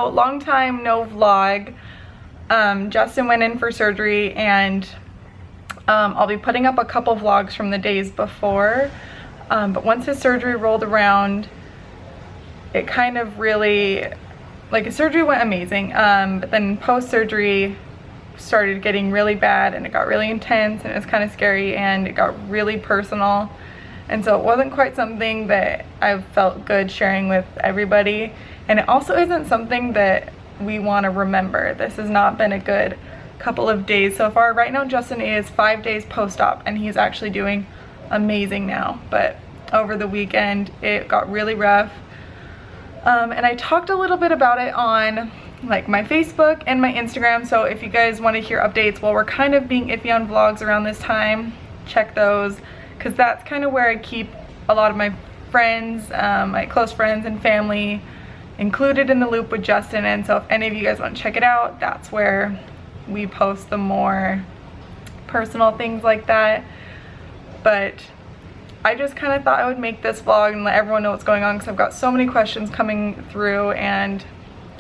So long time no vlog. Justin went in for surgery, and I'll be putting up a couple vlogs from the days before, but once his surgery rolled around, it kind of really, like, his surgery went amazing, but then post-surgery started getting really bad, and it got really intense, and it was kind of scary, and it got really personal, and so it wasn't quite something that I felt good sharing with everybody, and it also isn't something that we want to remember. This has not been a good couple of days so far. Right now Justin is 5 days post-op, and he's actually doing amazing now, but over the weekend it got really rough, and I talked a little bit about it on like my Facebook and my Instagram, so if you guys want to hear updates while we're kind of being iffy on vlogs around this time, check those, because that's kind of where I keep a lot of my friends, my close friends and family included in the loop with Justin. And so if any of you guys want to check it out, that's where we post the more personal things like that. But I just kind of thought I would make this vlog and let everyone know what's going on, because I've got so many questions coming through, and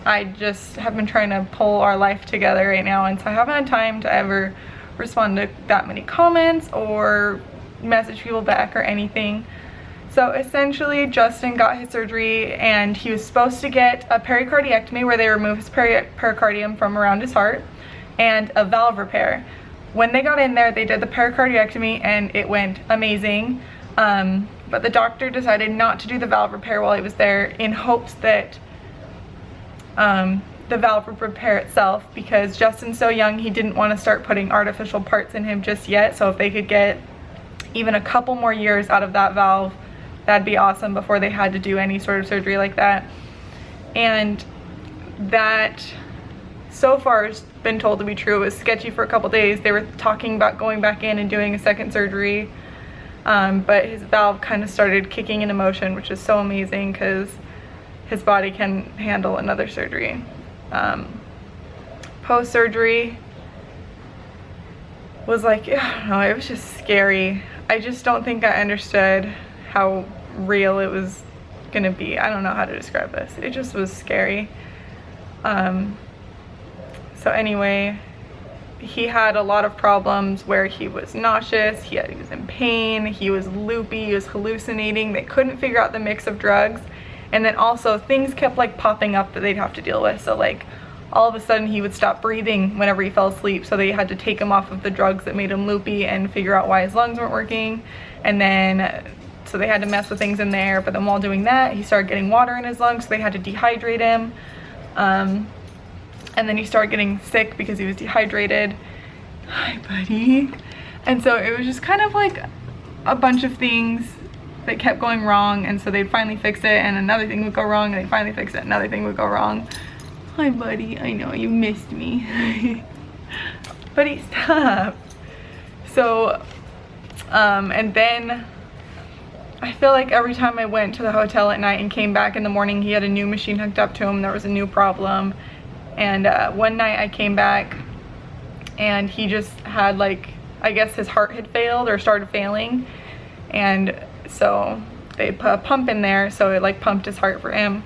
I just have been trying to pull our life together right now, and so I haven't had time to ever respond to that many comments or message people back or anything. So essentially Justin got his surgery, and he was supposed to get a pericardiectomy where they remove his pericardium from around his heart, and a valve repair. When they got in there, they did the pericardiectomy and it went amazing, but the doctor decided not to do the valve repair while he was there, in hopes that the valve would repair itself, because Justin's so young, he didn't want to start putting artificial parts in him just yet. So if they could get even a couple more years out of that valve, that'd be awesome before they had to do any sort of surgery like that. And that so far has been told to be true. It was sketchy for a couple days. They were talking about going back in and doing a second surgery, but his valve kind of started kicking into motion, which is so amazing because his body can handle another surgery. Post-surgery was like, I don't know, it was just scary. I just don't think I understood how real it was gonna be. I don't know how to describe this. It just was scary. So anyway, he had a lot of problems where he was nauseous, he was in pain, he was loopy, he was hallucinating. They couldn't figure out the mix of drugs, and then also things kept like popping up that they'd have to deal with. So like all of a sudden he would stop breathing whenever he fell asleep, so they had to take him off of the drugs that made him loopy and figure out why his lungs weren't working. And then so they had to mess with things in there, but then while doing that he started getting water in his lungs, so they had to dehydrate him. And then he started getting sick because he was dehydrated. Hi, buddy. And so it was just kind of like a bunch of things that kept going wrong, and so they'd finally fix it, and another thing would go wrong, and they'd finally fix it, another thing would go wrong. Hi, buddy. I know you missed me. Buddy, stop. So, and then I feel like every time I went to the hotel at night and came back in the morning, he had a new machine hooked up to him. There was a new problem. And one night I came back and he just had, like, I guess his heart had failed or started failing, and so they put a pump in there, so it like pumped his heart for him,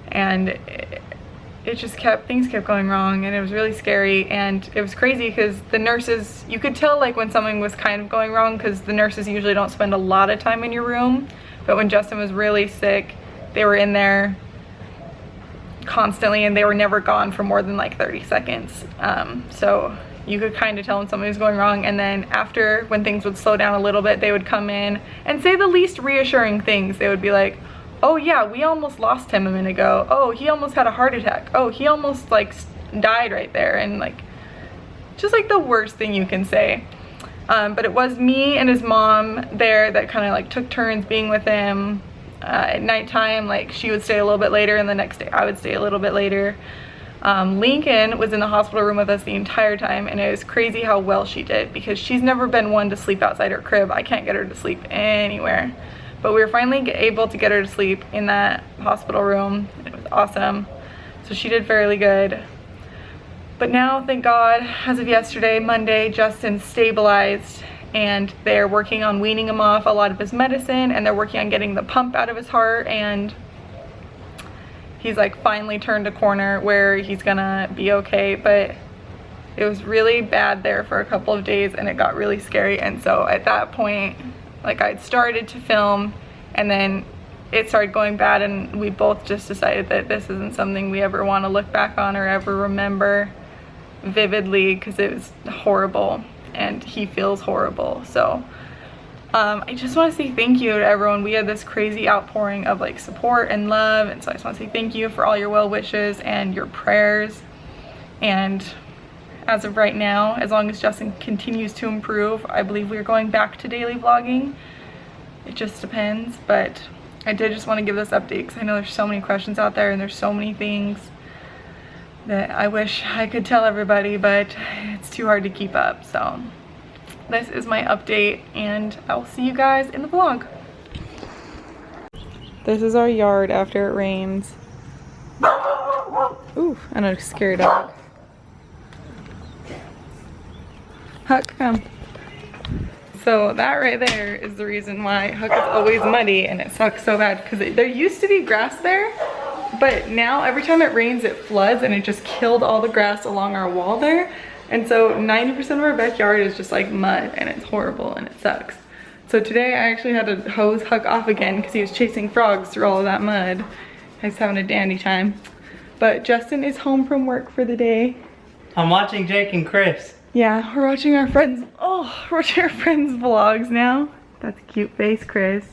and it just things kept going wrong, and it was really scary. And it was crazy because the nurses, you could tell like when something was kind of going wrong, because the nurses usually don't spend a lot of time in your room, but when Justin was really sick, they were in there constantly, and they were never gone for more than like 30 seconds. So you could kind of tell when something was going wrong. And then after, when things would slow down a little bit, they would come in and say the least reassuring things. They would be like, oh yeah, we almost lost him a minute ago. Oh, he almost had a heart attack. Oh, he almost like died right there. And like, just like the worst thing you can say. But it was me and his mom there that kind of like took turns being with him. At nighttime, like she would stay a little bit later, and the next day I would stay a little bit later. Lincoln was in the hospital room with us the entire time, and it was crazy how well she did, because she's never been one to sleep outside her crib. I can't get her to sleep anywhere, but we were finally able to get her to sleep in that hospital room, and it was awesome. So she did fairly good. But now, thank God, as of yesterday, Monday, Justin stabilized, and they're working on weaning him off a lot of his medicine, and they're working on getting the pump out of his heart, and he's like finally turned a corner where he's gonna be okay, but it was really bad there for a couple of days and it got really scary. And so at that point, like, I'd started to film and then it started going bad, and we both just decided that this isn't something we ever want to look back on or ever remember vividly, because it was horrible and he feels horrible. So I just want to say thank you to everyone. We had this crazy outpouring of like support and love, and so I just want to say thank you for all your well wishes and your prayers. And as of right now, as long as Justin continues to improve, I believe we are going back to daily vlogging. It just depends, but I did just want to give this update because I know there's so many questions out there and there's so many things that I wish I could tell everybody, but it's too hard to keep up. So this is my update, and I'll see you guys in the vlog. This is our yard after it rains. Ooh, and a scary dog. Huck, come. So that right there is the reason why Huck is always muddy and it sucks so bad, because there used to be grass there, but now every time it rains it floods and it just killed all the grass along our wall there. And so 90% of our backyard is just like mud and it's horrible and it sucks. So today I actually had to hose Huck off again because he was chasing frogs through all of that mud. He's having a dandy time. But Justin is home from work for the day. I'm watching Jake and Chris. Yeah, we're watching our friends. Oh, we're watching our friends' vlogs now. That's a cute face, Chris.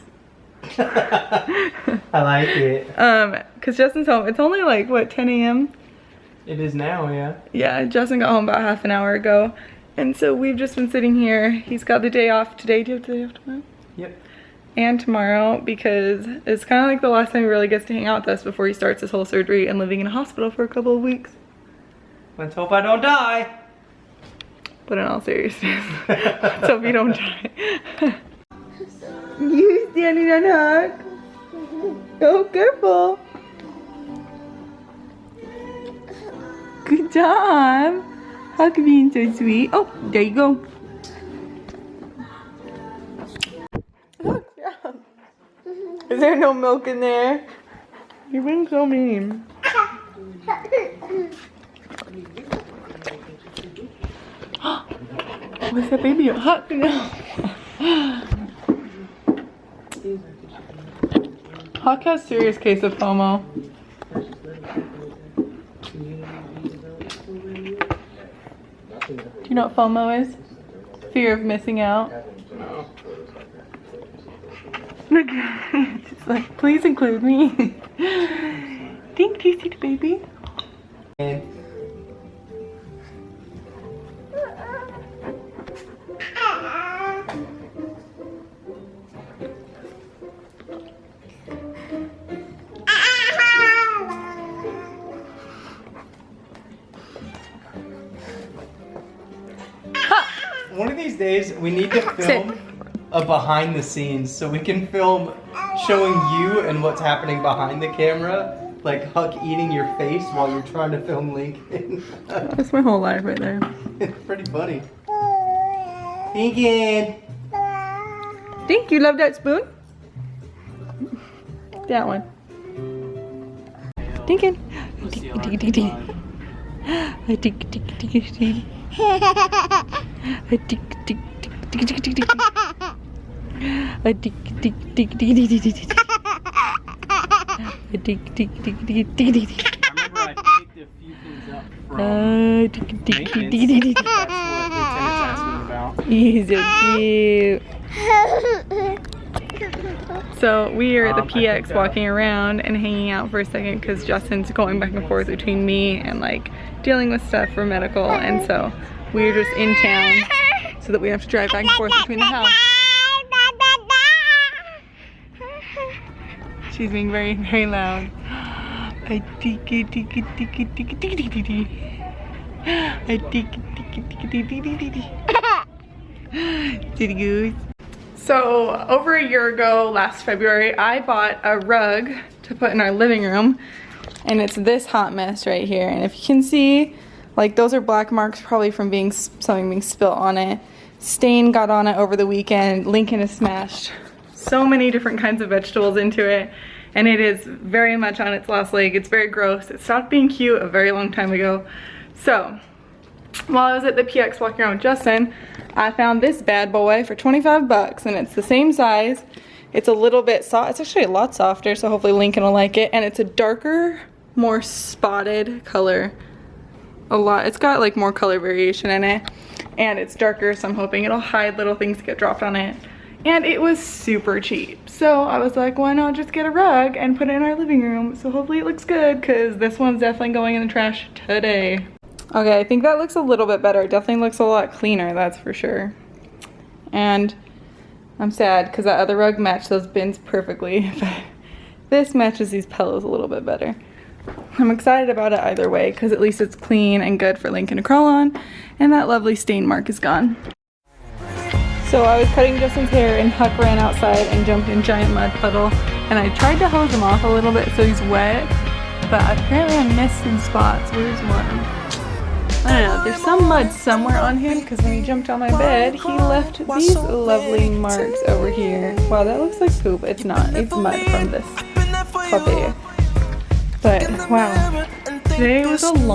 I like it. Cause Justin's home. It's only like what, 10 a.m. It is now, yeah. Yeah, Justin got home about half an hour ago, and so we've just been sitting here. He's got the day off today. Do you have the day off tomorrow? Yep. And tomorrow, because it's kind of like the last time he really gets to hang out with us before he starts his whole surgery and living in a hospital for a couple of weeks. Let's hope I don't die. But in all seriousness, let's hope you don't die. You standing on Huck? Oh, careful. Good job. Huck being so sweet. Oh, there you go. Huck, yeah. Is there no milk in there? You've been so mean. What's that baby? Huck, no. Huck has serious case of FOMO. Do you know what FOMO is? Fear of missing out. Look, it's like, please include me. Think, do you see the baby? One of these days, we need to film a behind the scenes so we can film showing you and what's happening behind the camera. Like Huck eating your face while you're trying to film Lincoln. That's my whole life right there. It's pretty funny. Lincoln! Think you love that spoon? That one. Dinkin. He's so cute. So we are at the PX walking around and hanging out for a second because Justin's going back and forth between me and like dealing with stuff for medical, and so we're just in town so that we have to drive back and forth between the house. She's being very, very loud. Did goose. So over a year ago, last February, I bought a rug to put in our living room, and it's this hot mess right here. And if you can see, like, those are black marks probably from something being spilt on it. Stain got on it over the weekend. Lincoln has smashed so many different kinds of vegetables into it, and it is very much on its last leg. It's very gross. It stopped being cute a very long time ago. So while I was at the PX walking around with Justin, I found this bad boy for 25 bucks, and it's the same size. It's a little bit soft. It's actually a lot softer, so hopefully Lincoln will like it. And it's a darker, more spotted color. It's got like more color variation in it, and it's darker, so I'm hoping it'll hide little things that get dropped on it. And it was super cheap, so I was like, why not just get a rug and put it in our living room? So hopefully it looks good, because this one's definitely going in the trash today. Okay, I think that looks a little bit better. It definitely looks a lot cleaner, that's for sure. And I'm sad because that other rug matched those bins perfectly, but this matches these pillows a little bit better. I'm excited about it either way, because at least it's clean and good for Lincoln to crawl on, and that lovely stain mark is gone. So I was cutting Justin's hair, and Huck ran outside and jumped in giant mud puddle, and I tried to hose him off a little bit so he's wet, but apparently I missed some spots. Where's one? I don't know, there's some mud somewhere on him, because when he jumped on my bed, he left these lovely marks over here. Wow, that looks like poop. It's not. It's mud from this puppy. But wow, today was a long